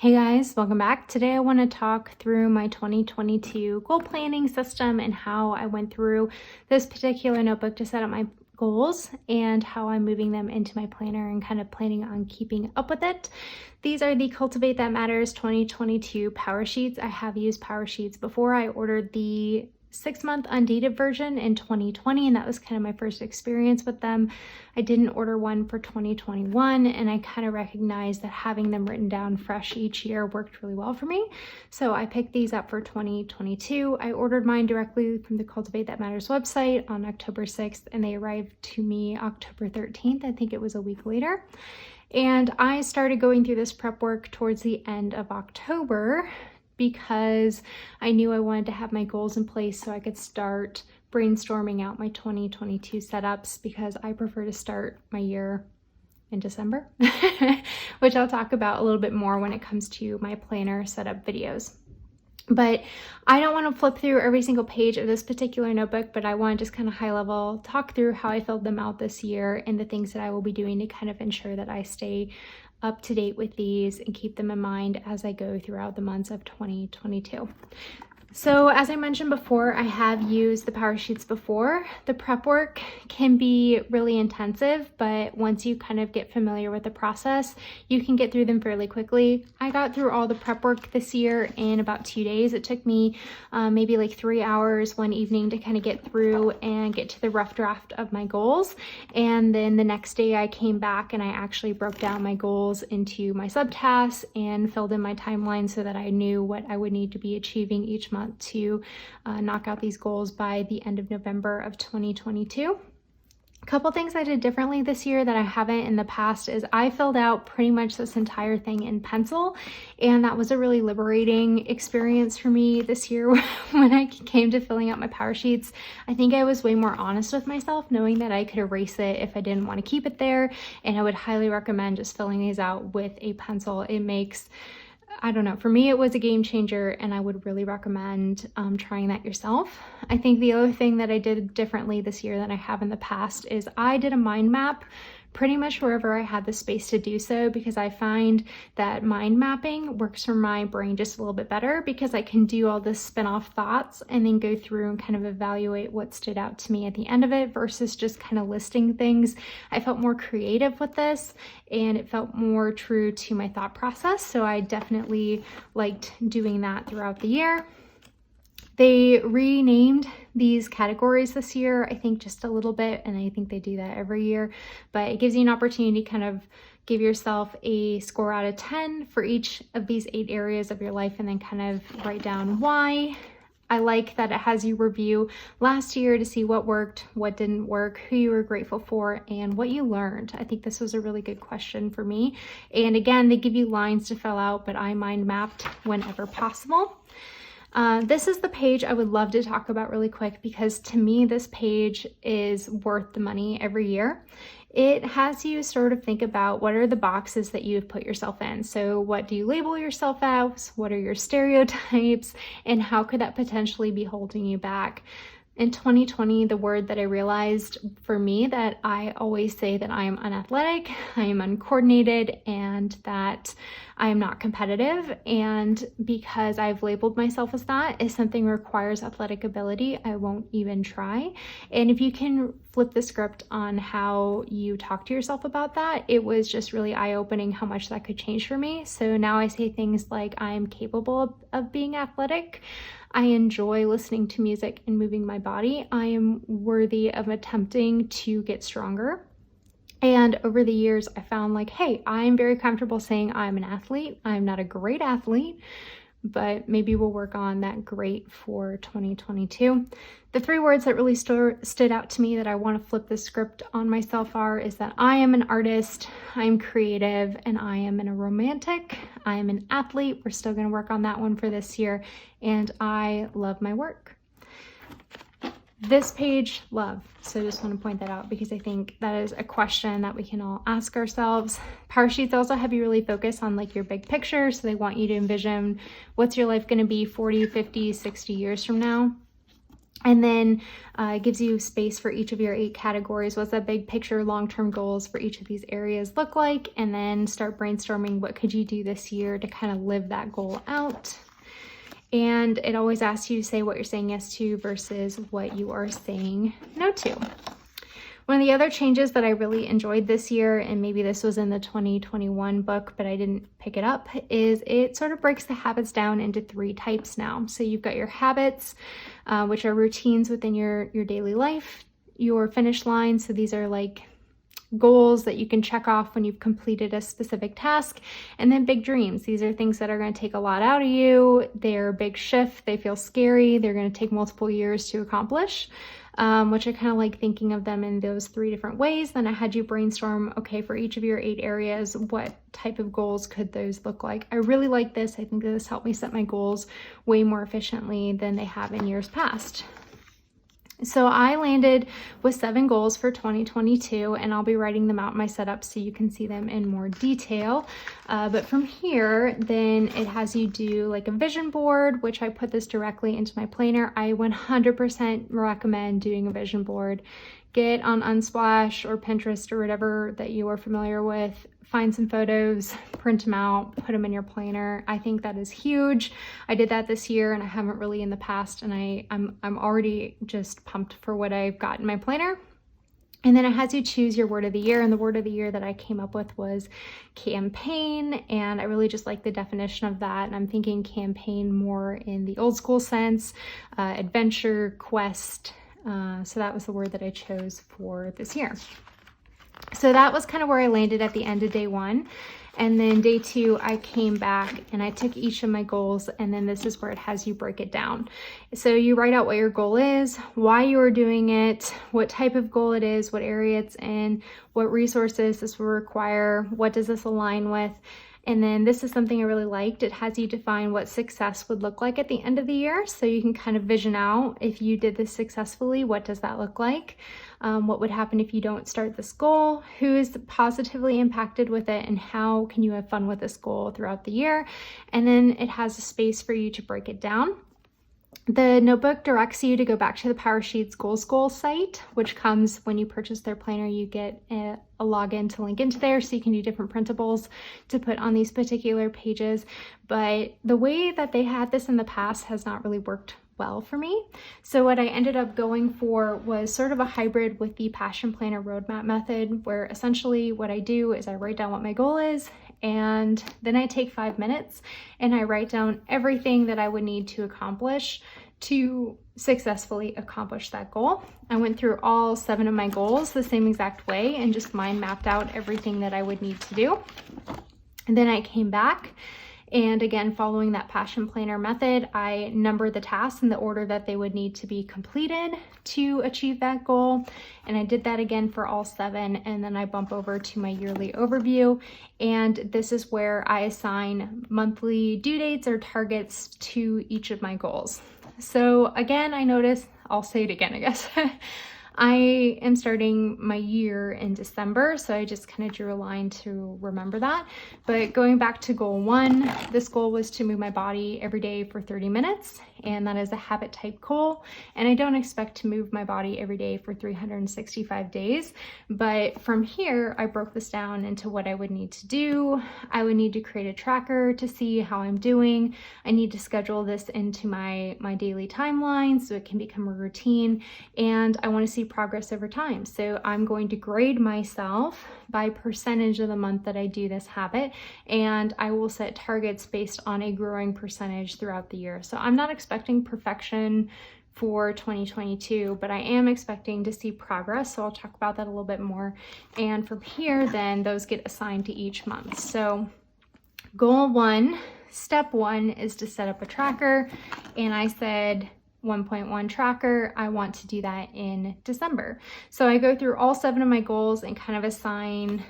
Hey guys, welcome back. Today I want to talk through my 2022 goal planning system and how I went through this particular notebook to set up my goals and how I'm moving them into my planner and kind of planning on keeping up with it. These are the Cultivate That Matters 2022 Power Sheets. I have used Power Sheets before. I ordered the 6-month undated version in 2020, and that was kind of my first experience with them. I didn't order one for 2021, and I kind of recognized that having them written down fresh each year worked really well for me. So I picked these up for 2022. I ordered mine directly from the Cultivate That Matters website on October 6th, and they arrived to me October 13th. I think it was a week later. And I started going through this prep work towards the end of October because I knew I wanted to have my goals in place so I could start brainstorming out my 2022 setups, because I prefer to start my year in December, which I'll talk about a little bit more when it comes to my planner setup videos. But I don't want to flip through every single page of this particular notebook, but I want to just kind of high level talk through how I filled them out this year and the things that I will be doing to kind of ensure that I stay up to date with these and keep them in mind as I go throughout the months of 2022. So as I mentioned before, I have used the Power Sheets before. The prep work can be really intensive, but once you kind of get familiar with the process, you can get through them fairly quickly. I got through all the prep work this year in about 2 days. It took me maybe like 3 hours one evening to kind of get through and get to the rough draft of my goals. And then the next day I came back and I actually broke down my goals into my subtasks and filled in my timeline so that I knew what I would need to be achieving each month to knock out these goals by the end of November of 2022. A couple things I did differently this year that I haven't in the past is I filled out pretty much this entire thing in pencil, and that was a really liberating experience for me this year. When I came to filling out my Power Sheets, I think I was way more honest with myself, knowing that I could erase it if I didn't want to keep it there, and I would highly recommend just filling these out with a pencil. It makes, I don't know, for me it was a game changer, and I would really recommend trying that yourself. I think the other thing that I did differently this year than I have in the past is I did a mind map pretty much wherever I had the space to do so, because I find that mind mapping works for my brain just a little bit better, because I can do all this spin-off thoughts and then go through and kind of evaluate what stood out to me at the end of it versus just kind of listing things. I felt more creative with this, and it felt more true to my thought process. So I definitely liked doing that throughout the year. They renamed these categories this year, I think just a little bit, and I think they do that every year, but it gives you an opportunity to kind of give yourself a score out of 10 for each of these 8 areas of your life, and then kind of write down why. I like that it has you review last year to see what worked, what didn't work, who you were grateful for, and what you learned. I think this was a really good question for me. And again, they give you lines to fill out, but I mind mapped whenever possible. This is the page I would love to talk about really quick, because to me this page is worth the money every year. It has you sort of think about what are the boxes that you've put yourself in. So what do you label yourself as? What are your stereotypes? And how could that potentially be holding you back? In 2020, the word that I realized for me, that I always say that I am unathletic, I am uncoordinated, and that I am not competitive. And because I've labeled myself as that, if something requires athletic ability, I won't even try. And if you can flip the script on how you talk to yourself about that, it was just really eye-opening how much that could change for me. So now I say things like, I am capable of being athletic. I enjoy listening to music and moving my body. I am worthy of attempting to get stronger. And over the years, I found like, hey, I'm very comfortable saying I'm an athlete. I'm not a great athlete, but maybe we'll work on that great for 2022. The 3 words that really stood out to me that I want to flip the script on myself is that I am an artist, I'm creative, and I am a romantic. I am an athlete. We're still going to work on that one for this year. And I love my work. This page, love. So I just want to point that out, because I think that is a question that we can all ask ourselves. Power Sheets also have you really focus on like your big picture. So they want you to envision what's your life going to be 40, 50, 60 years from now. And then it gives you space for each of your 8 categories. What's that big picture, long-term goals for each of these areas look like? And then start brainstorming what could you do this year to kind of live that goal out. And it always asks you to say what you're saying yes to versus what you are saying no to. One of the other changes that I really enjoyed this year, and maybe this was in the 2021 book, but I didn't pick it up, is it sort of breaks the habits down into 3 types now. So you've got your habits, which are routines within your daily life, your finish line. So these are like goals that you can check off when you've completed a specific task, and then big dreams. These are things that are going to take a lot out of you. They're a big shift. They feel scary. They're going to take multiple years to accomplish. Which I kind of like thinking of them in those 3 different ways. Then I had you brainstorm, okay, for each of your 8 areas, what type of goals could those look like? I really like this. I think this helped me set my goals way more efficiently than they have in years past. So I landed with 7 goals for 2022, and I'll be writing them out in my setup so you can see them in more detail. But from here, then it has you do like a vision board, which I put this directly into my planner. I 100% recommend doing a vision board. Get on Unsplash or Pinterest or whatever that you are familiar with. Find some photos, print them out, put them in your planner. I think that is huge. I did that this year, and I haven't really in the past, and I'm already just pumped for what I've got in my planner. And then it has you choose your word of the year, and the word of the year that I came up with was campaign, and I really just like the definition of that. And I'm thinking campaign more in the old school sense, adventure, quest. So that was the word that I chose for this year. So that was kind of where I landed at the end of day 1. And then day 2, I came back and I took each of my goals, and then this is where it has you break it down. So you write out what your goal is, why you are doing it, what type of goal it is, what area it's in, what resources this will require, what does this align with. And then this is something I really liked. It has you define what success would look like at the end of the year. So you can kind of vision out, if you did this successfully, what does that look like? What would happen if you don't start this goal? Who is positively impacted with it? And how can you have fun with this goal throughout the year? And then it has a space for you to break it down. The notebook directs you to go back to the PowerSheets Goal site, which comes when you purchase their planner. You get a login to link into there, so you can do different printables to put on these particular pages. But the way that they had this in the past has not really worked well for me. So what I ended up going for was sort of a hybrid with the Passion Planner Roadmap method, where essentially what I do is I write down what my goal is, and then I take 5 minutes and I write down everything that I would need to accomplish to successfully accomplish that goal. I went through all 7 of my goals the same exact way and just mind mapped out everything that I would need to do. And then I came back, and again, following that Passion Planner method, I numbered the tasks in the order that they would need to be completed to achieve that goal. And I did that again for all 7. And then I bump over to my yearly overview. And this is where I assign monthly due dates or targets to each of my goals. So again, I noticed, I'll say it again, I guess. I am starting my year in December, so I just kind of drew a line to remember that. But going back to goal 1, this goal was to move my body every day for 30 minutes, and that is a habit type goal. And I don't expect to move my body every day for 365 days. But from here, I broke this down into what I would need to do. I would need to create a tracker to see how I'm doing. I need to schedule this into my daily timeline so it can become a routine. And I want to see progress over time. So I'm going to grade myself by percentage of the month that I do this habit, and I will set targets based on a growing percentage throughout the year. So I'm not expecting perfection for 2022, but I am expecting to see progress. So I'll talk about that a little bit more. And from here, then those get assigned to each month. So goal 1, step 1 is to set up a tracker. And I said 1.1 tracker, I want to do that in December. So I go through all 7 of my goals and kind of assign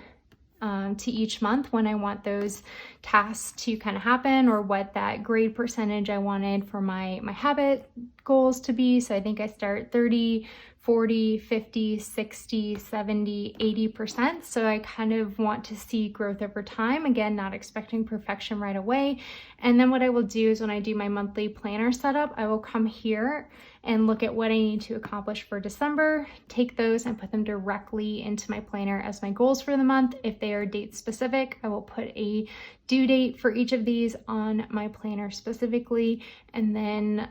to each month when I want those tasks to kind of happen, or what that grade percentage I wanted for my habit goals to be. So I think I start 30, 40, 50, 60, 70, 80%. So I kind of want to see growth over time. Again, not expecting perfection right away. And then what I will do is when I do my monthly planner setup, I will come here and look at what I need to accomplish for December, take those and put them directly into my planner as my goals for the month. If they are date specific, I will put a due date for each of these on my planner specifically. And then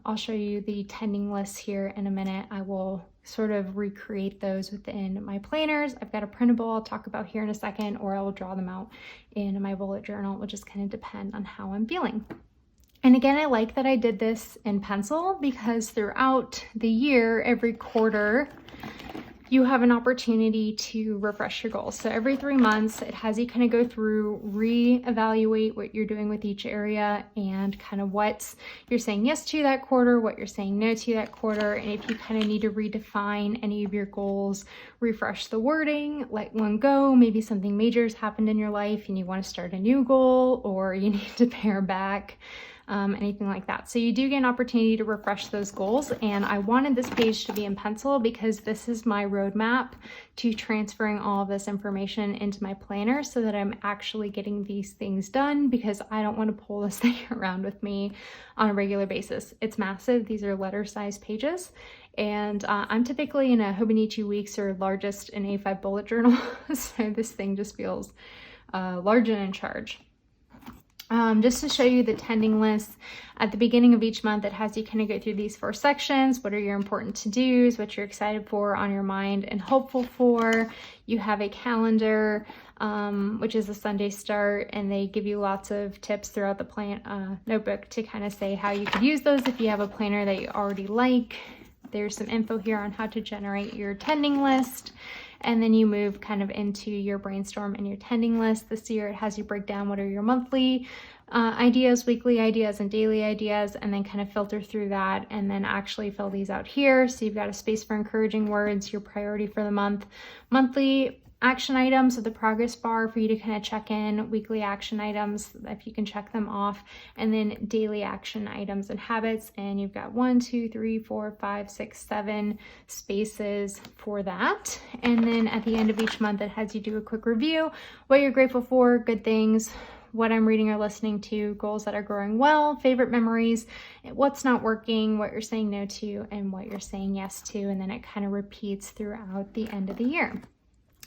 I'll show you the tending lists here in a minute. I will sort of recreate those within my planners. I've got a printable I'll talk about here in a second, or I will draw them out in my bullet journal. It will just kind of depend on how I'm feeling. And again, I like that I did this in pencil because throughout the year, every quarter, you have an opportunity to refresh your goals. So every 3 months, it has you kind of go through, reevaluate what you're doing with each area and kind of what you're saying yes to that quarter, what you're saying no to that quarter. And if you kind of need to redefine any of your goals, refresh the wording, let one go. Maybe something major has happened in your life and you want to start a new goal, or you need to pare back. Anything like that. So you do get an opportunity to refresh those goals. And I wanted this page to be in pencil because this is my roadmap to transferring all of this information into my planner so that I'm actually getting these things done, because I don't want to pull this thing around with me on a regular basis. It's massive. These are letter size pages. And I'm typically in a Hobonichi Weeks or largest in A5 bullet journal. So this thing just feels large and in charge. Just to show you the tending list, at the beginning of each month, it has you kind of go through these 4 sections. What are your important to-dos, what you're excited for, on your mind, and hopeful for. You have a calendar, which is a Sunday start, and they give you lots of tips throughout the notebook to kind of say how you could use those if you have a planner that you already like. There's some info here on how to generate your tending list. And then you move kind of into your brainstorm and your tending list. This year it has you break down what are your monthly ideas, weekly ideas, and daily ideas, and then kind of filter through that and then actually fill these out here. So you've got a space for encouraging words, your priority for the month, monthly action items with the progress bar for you to kind of check in, weekly action items if you can check them off, and then daily action items and habits. And you've got 1, 2, 3, 4, 5, 6, 7 spaces for that. And then at the end of each month, it has you do a quick review, what you're grateful for, good things, what I'm reading or listening to, goals that are growing well, favorite memories, what's not working, what you're saying no to, and what you're saying yes to. And then it kind of repeats throughout the end of the year.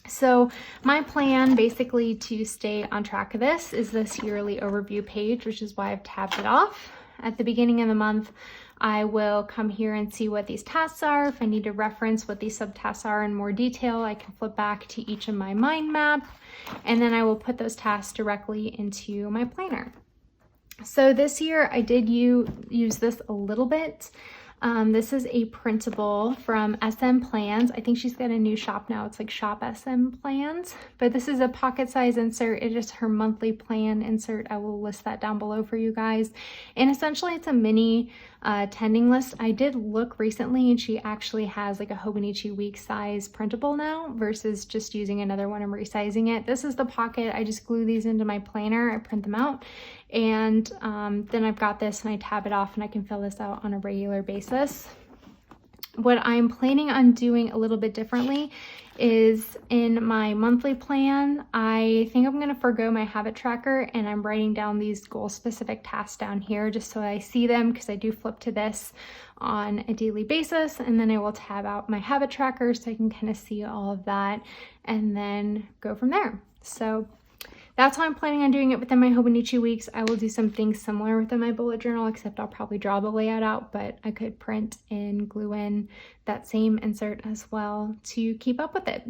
So my plan basically to stay on track of this is this yearly overview page, which is why I've tabbed it off. At the beginning of the month, I will come here and see what these tasks are. If I need to reference what these subtasks are in more detail, I can flip back to each of my mind map, and then I will put those tasks directly into my planner. So this year I did use this a little bit. This is a printable from SM Plans. I think she's got a new shop now. It's like Shop SM Plans, but this is a pocket size insert. It is her monthly plan insert. I will list that down below for you guys. And essentially it's a mini tending list. I did look recently and she actually has like a Hobonichi week size printable now versus just using another one and resizing it. This is the pocket. I just glue these into my planner. I print them out. And then I've got this and I tab it off and I can fill this out on a regular basis. What I'm planning on doing a little bit differently is in my monthly plan, I think I'm going to forgo my habit tracker and I'm writing down these goal specific tasks down here just so I see them, because I do flip to this on a daily basis, and then I will tab out my habit tracker so I can kind of see all of that and then go from there. So that's how I'm planning on doing it within my Hobonichi weeks. I will do something similar within my bullet journal, except I'll probably draw the layout out, but I could print and glue in that same insert as well to keep up with it.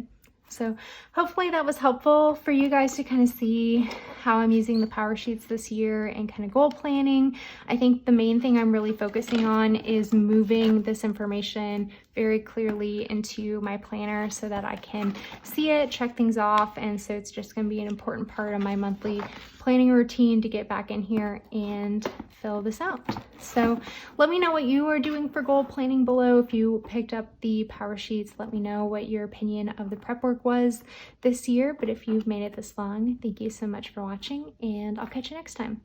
So hopefully that was helpful for you guys to kind of see how I'm using the power sheets this year and kind of goal planning. I think the main thing I'm really focusing on is moving this information very clearly into my planner so that I can see it, check things off. And so it's just going to be an important part of my monthly planning routine to get back in here and fill this out. So let me know what you are doing for goal planning below. If you picked up the power sheets, let me know what your opinion of the prep work was this year. But if you've made it this long, thank you so much for watching, and I'll catch you next time.